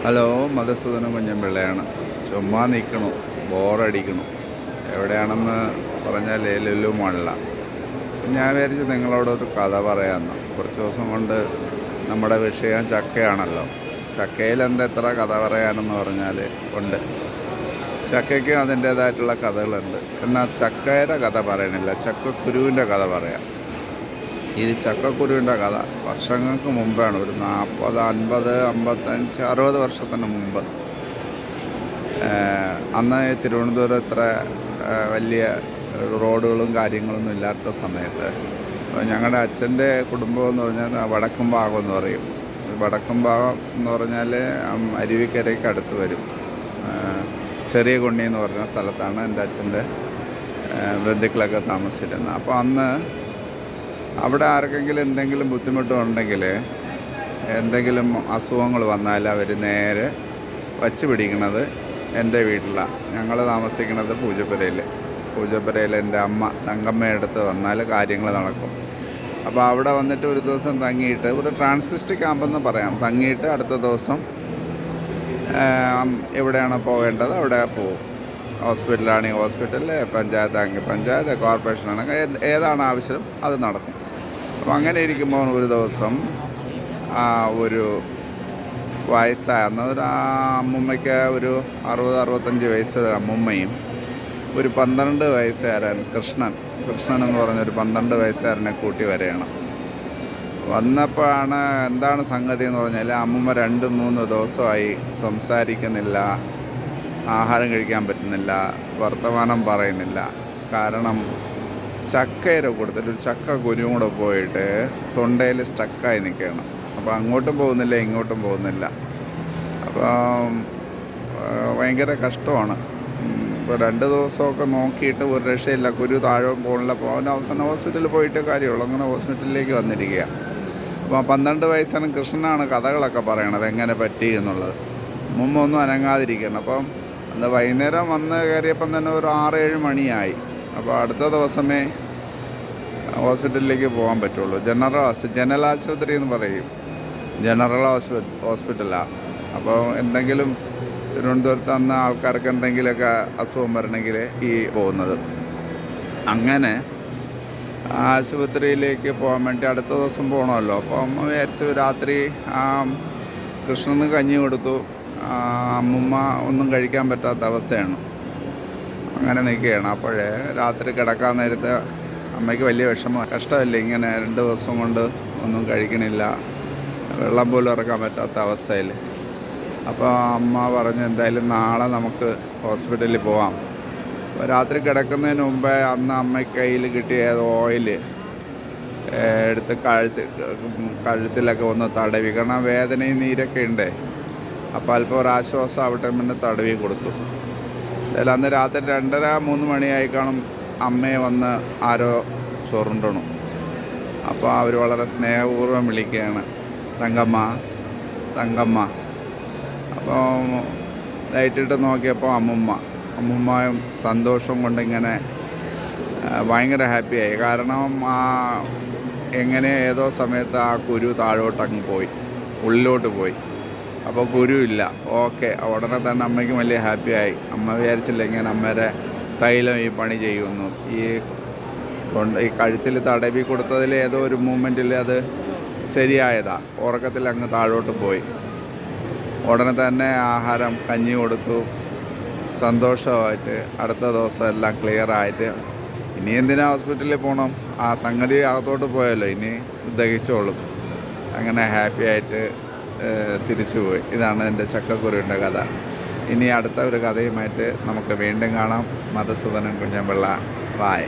Hello, മധുസൂദനം കുഞ്ഞൻപിള്ളയാണ്. ചുമ്മാ നിൽക്കണു, ബോറടിക്കണു. എവിടെയാണെന്ന് പറഞ്ഞാൽ ലുലു മാളിലാണ്. ഞാൻ വിചാരിച്ചു നിങ്ങളോടൊരു കഥ പറയാമെന്ന്. കുറച്ച് ദിവസം കൊണ്ട് നമ്മുടെ വിഷയം ചക്കയാണല്ലോ. ചക്കയിൽ എത്ര കഥ പറയാനെന്ന് പറഞ്ഞാൽ ഉണ്ട്. ചക്കയ്ക്ക് അതിൻ്റേതായിട്ടുള്ള കഥകളുണ്ട്. എന്നാൽ ചക്കയുടെ കഥ പറയണില്ല, ചക്കക്കുരുവിൻ്റെ കഥ പറയാം. ഇത് ചക്കക്കുരുവിൻ്റെ കഥ വർഷങ്ങൾക്ക് മുമ്പാണ്. ഒരു 40, 50, 55, 60 വർഷത്തിന് മുമ്പ്. അന്ന് തിരുവനന്തപുരം ഇത്ര വലിയ റോഡുകളും കാര്യങ്ങളൊന്നും ഇല്ലാത്ത സമയത്ത് ഞങ്ങളുടെ അച്ഛൻ്റെ കുടുംബം എന്ന് പറഞ്ഞാൽ വടക്കും ഭാഗം എന്ന് പറയും. വടക്കും ഭാഗം എന്ന് പറഞ്ഞാൽ അരുവിക്കരയ്ക്ക് അടുത്ത് വരും. ചെറിയ കുണ്ണി എന്ന് പറഞ്ഞ സ്ഥലത്താണ് എൻ്റെ അച്ഛൻ്റെ ബന്ധുക്കളൊക്കെ താമസിച്ചിരുന്നത്. അപ്പോൾ അന്ന് അവിടെ ആർക്കെങ്കിലും എന്തെങ്കിലും ബുദ്ധിമുട്ടുണ്ടെങ്കിൽ, എന്തെങ്കിലും അസുഖങ്ങൾ വന്നാൽ അവർ നേരെ വച്ച് പിടിക്കണത് എൻ്റെ വീട്ടിലാണ്. ഞങ്ങൾ താമസിക്കുന്നത് പൂജപ്പുരയിൽ എൻ്റെ അമ്മ തങ്കമ്മയുടെ അടുത്ത് വന്നാൽ കാര്യങ്ങൾ നടക്കും. അപ്പോൾ അവിടെ വന്നിട്ട് ഒരു ദിവസം തങ്ങിയിട്ട്, ഒരു ട്രാൻസിസ്റ്റ് ക്യാമ്പെന്ന് പറയാം, തങ്ങിയിട്ട് അടുത്ത ദിവസം എവിടെയാണ് പോകേണ്ടത് അവിടെ പോകും. ഹോസ്പിറ്റലാണെങ്കിൽ ഹോസ്പിറ്റലിൽ, പഞ്ചായത്താണെങ്കിൽ പഞ്ചായത്ത്, കോർപ്പറേഷനാണെങ്കിൽ ഏതാണ് ആവശ്യം അത് നടക്കും. അപ്പോൾ അങ്ങനെ ഇരിക്കുമ്പോൾ ഒരു ദിവസം ഒരു വയസ്സായിരുന്ന ഒരു അമ്മൂമ്മയ്ക്ക്, ഒരു 60-65 വയസ്സുള്ള അമ്മൂമ്മയും ഒരു 12 വയസ്സുകാരൻ കൃഷ്ണൻ എന്ന് പറഞ്ഞൊരു 12 വയസ്സുകാരനെ കൂട്ടി വരികയാണ്. വന്നപ്പോഴാണ് എന്താണ് സംഗതി എന്ന് പറഞ്ഞാൽ, അമ്മൂമ്മ 2-3 ദിവസമായി സംസാരിക്കുന്നില്ല, ആഹാരം കഴിക്കാൻ പറ്റുന്നില്ല, വർത്തമാനം പറയുന്നില്ല. കാരണം ചക്കയുടെ കൊടുത്തിട്ട് ഒരു ചക്ക കുരുവും കൂടെ പോയിട്ട് തൊണ്ടയിൽ സ്റ്റക്കായി നിൽക്കുകയാണ്. അപ്പോൾ അങ്ങോട്ടും പോകുന്നില്ല, ഇങ്ങോട്ടും പോകുന്നില്ല. അപ്പം ഭയങ്കര കഷ്ടമാണ്. ഇപ്പോൾ 2 ദിവസമൊക്കെ നോക്കിയിട്ട് ഒരു രക്ഷയില്ല, കുരു താഴെ പോകണില്ല. അപ്പോൾ അവൻ അവസാനം ഹോസ്പിറ്റലിൽ പോയിട്ട് കാര്യമുള്ളൂ. അങ്ങനെ ഹോസ്പിറ്റലിലേക്ക് വന്നിരിക്കുക. അപ്പോൾ 12 വയസ്സാണ് കൃഷ്ണനാണ് കഥകളൊക്കെ പറയണത് എങ്ങനെ പറ്റി എന്നുള്ളത്. മുമ്പൊന്നും അനങ്ങാതിരിക്കണം. അപ്പം അന്ന് വൈകുന്നേരം വന്ന് കയറിയപ്പം തന്നെ ഒരു 6-7 മണിയായി. അപ്പോൾ അടുത്ത ദിവസമേ ഹോസ്പിറ്റലിലേക്ക് പോകാൻ പറ്റുള്ളൂ. ജനറൽ ആശുപത്രി എന്ന് പറയും, ജനറൽ ഹോസ്പിറ്റലാണ്. അപ്പോൾ എന്തെങ്കിലും തിരുവനന്തപുരത്ത് അന്ന് ആൾക്കാർക്ക് എന്തെങ്കിലുമൊക്കെ അസുഖം വരണമെങ്കിൽ ഈ പോകുന്നത്. അങ്ങനെ ആശുപത്രിയിലേക്ക് പോകാൻ വേണ്ടി അടുത്ത ദിവസം പോകണമല്ലോ. അപ്പോൾ അമ്മ വിചാരിച്ചു രാത്രി കൃഷ്ണന് കഞ്ഞി കൊടുത്തു. അമ്മൂമ്മ ഒന്നും കഴിക്കാൻ പറ്റാത്ത അവസ്ഥയാണ്. അങ്ങനെ നിൽക്കുകയാണ്. അപ്പോഴേ രാത്രി കിടക്കാൻ നേരത്ത് അമ്മയ്ക്ക് വലിയ വിഷമം, കഷ്ടമല്ലേ ഇങ്ങനെ 2 ദിവസം കൊണ്ട് ഒന്നും കഴിക്കണില്ല, വെള്ളം പോലും ഇറക്കാൻ പറ്റാത്ത അവസ്ഥയിൽ. അപ്പോൾ അമ്മ പറഞ്ഞു, എന്തായാലും നാളെ നമുക്ക് ഹോസ്പിറ്റലിൽ പോവാം. അപ്പോൾ രാത്രി കിടക്കുന്നതിന് മുമ്പേ അന്ന് അമ്മയ്ക്ക് കയ്യിൽ കിട്ടിയ ഓയിൽ എടുത്ത് കഴുത്തിലൊക്കെ ഒന്ന് തടവി. കാരണം വേദനയും നീരൊക്കെ ഉണ്ട്. അപ്പോൾ അല്പം ഒരാശ്വാസം ആവട്ടെ പിന്നെ തടവി കൊടുത്തു. എന്തായാലും അന്ന് രാത്രി 2:30-3 മണിയായി കാണും അമ്മയെ വന്ന് ആരോ ചൊറുണ്ടണു. അപ്പോൾ അവർ വളരെ സ്നേഹപൂർവ്വം വിളിക്കുകയാണ്, തങ്കമ്മ. അപ്പോൾ ലൈറ്റിട്ട് നോക്കിയപ്പോൾ അമ്മുമ്മയും സന്തോഷം കൊണ്ടിങ്ങനെ ഭയങ്കര ഹാപ്പിയായി. കാരണം എങ്ങനെ ഏതോ സമയത്ത് ആ കുരു താഴോട്ടങ്ങ് പോയി, ഉള്ളിലോട്ട് പോയി. അപ്പോൾ കുരുവില്ല. ഓക്കെ, ഉടനെ തന്നെ അമ്മയ്ക്കും വലിയ ഹാപ്പിയായി. അമ്മ വിചാരിച്ചില്ല ഇങ്ങനെ അമ്മയുടെ തൈലം ഈ പണി ചെയ്യുന്നു. ഈ കഴുത്തിൽ തടവി കൊടുത്തതിൽ ഏതോ ഒരു മൂമെൻറ്റിൽ അത് ശരിയായതാ. ഉറക്കത്തിൽ അങ്ങ് താഴോട്ട് പോയി. ഉടനെ തന്നെ ആഹാരം, കഞ്ഞി കൊടുത്തു. സന്തോഷമായിട്ട് അടുത്ത ദിവസം എല്ലാം ക്ലിയറായിട്ട് ഇനി എന്തിനാ ഹോസ്പിറ്റലിൽ പോകണം, ആ സംഗതി അകത്തോട്ട് പോയല്ലോ, ഇനി ദഹിച്ചോളും. അങ്ങനെ ഹാപ്പിയായിട്ട് തിരിച്ചുപോയി. ഇതാണ് എൻ്റെ ചക്കക്കുരുവിൻ്റെ കഥ. ഇനി അടുത്ത ഒരു കഥയുമായിട്ട് നമുക്ക് വീണ്ടും കാണാം. മധുസൂദനൻ കുഞ്ഞൻപിള്ള. ബായ്.